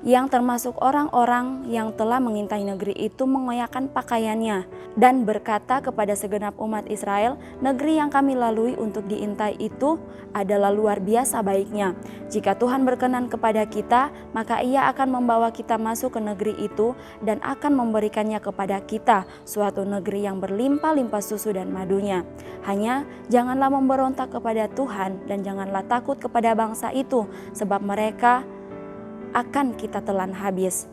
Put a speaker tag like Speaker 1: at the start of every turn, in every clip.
Speaker 1: yang termasuk orang-orang yang telah mengintai negeri itu mengoyakkan pakaiannya dan berkata kepada segenap umat Israel, negeri yang kami lalui untuk diintai itu adalah luar biasa baiknya. Jika Tuhan berkenan kepada kita, maka Ia akan membawa kita masuk ke negeri itu dan akan memberikannya kepada kita, suatu negeri yang berlimpah-limpah susu dan madunya. Hanya janganlah memberontak kepada Tuhan dan janganlah takut kepada bangsa itu, sebab mereka akan kita telan habis.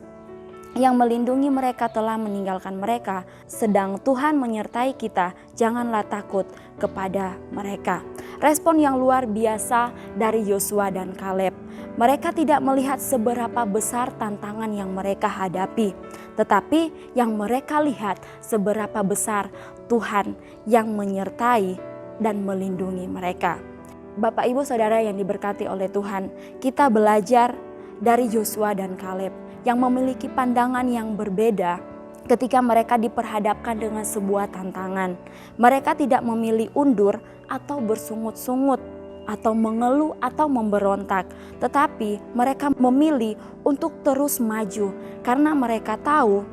Speaker 1: Yang melindungi mereka telah meninggalkan mereka, sedang Tuhan menyertai kita, janganlah takut kepada mereka. Respon yang luar biasa dari Yosua dan Kaleb. Mereka tidak melihat seberapa besar tantangan yang mereka hadapi, tetapi yang mereka lihat seberapa besar Tuhan yang menyertai dan melindungi mereka. Bapak, Ibu, Saudara yang diberkati oleh Tuhan, kita belajar dari Yosua dan Kaleb yang memiliki pandangan yang berbeda ketika mereka diperhadapkan dengan sebuah tantangan. Mereka tidak memilih undur atau bersungut-sungut atau mengeluh atau memberontak, tetapi mereka memilih untuk terus maju karena mereka tahu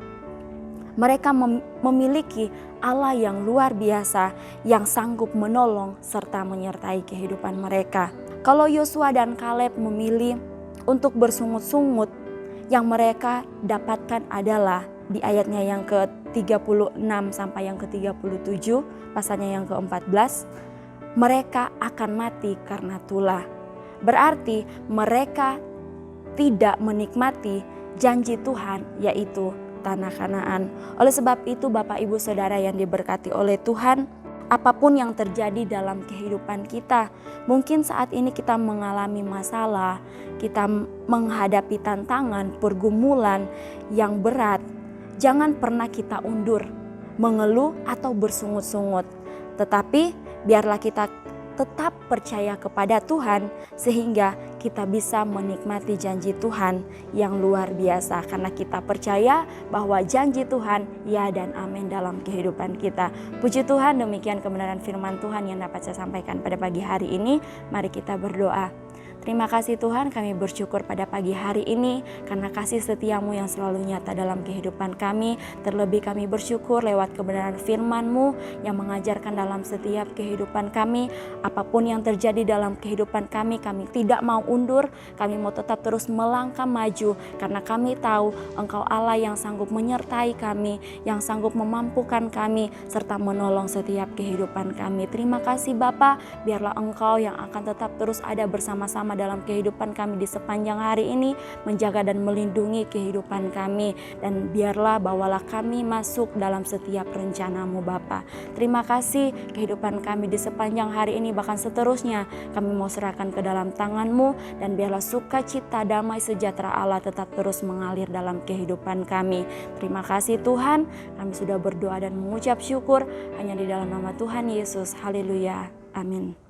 Speaker 1: mereka memiliki Allah yang luar biasa yang sanggup menolong serta menyertai kehidupan mereka. Kalau Yosua dan Kaleb memilih untuk bersungut-sungut, yang mereka dapatkan adalah di ayatnya yang ke-36 sampai yang ke-37, pasalnya yang ke-14, mereka akan mati karena tulah. Berarti mereka tidak menikmati janji Tuhan, yaitu tanah Kanaan. Oleh sebab itu, Bapak, Ibu, Saudara yang diberkati oleh Tuhan, apapun yang terjadi dalam kehidupan kita, mungkin saat ini kita mengalami masalah, kita menghadapi tantangan, pergumulan yang berat. Jangan pernah kita undur, mengeluh atau bersungut-sungut. Tetapi biarlah kita tetap percaya kepada Tuhan sehingga kita bisa menikmati janji Tuhan yang luar biasa, karena kita percaya bahwa janji Tuhan ya dan amin dalam kehidupan kita. Puji Tuhan, demikian kebenaran firman Tuhan yang dapat saya sampaikan pada pagi hari ini. Mari kita berdoa. Terima kasih Tuhan, kami bersyukur pada pagi hari ini karena kasih setiamu yang selalu nyata dalam kehidupan kami. Terlebih kami bersyukur lewat kebenaran firman-Mu yang mengajarkan dalam setiap kehidupan kami. Apapun yang terjadi dalam kehidupan kami tidak mau undur, kami mau tetap terus melangkah maju karena kami tahu Engkau Allah yang sanggup menyertai kami, yang sanggup memampukan kami serta menolong setiap kehidupan kami. Terima kasih Bapa, biarlah Engkau yang akan tetap terus ada bersama-sama dalam kehidupan kami di sepanjang hari ini, menjaga dan melindungi kehidupan kami, dan biarlah bawalah kami masuk dalam setiap rencana-Mu Bapa. Terima kasih, kehidupan kami di sepanjang hari ini bahkan seterusnya kami mau serahkan ke dalam tangan-Mu, dan biarlah sukacita, damai, sejahtera Allah tetap terus mengalir dalam kehidupan kami. Terima kasih Tuhan, kami sudah berdoa dan mengucap syukur hanya di dalam nama Tuhan Yesus. Haleluya, amin.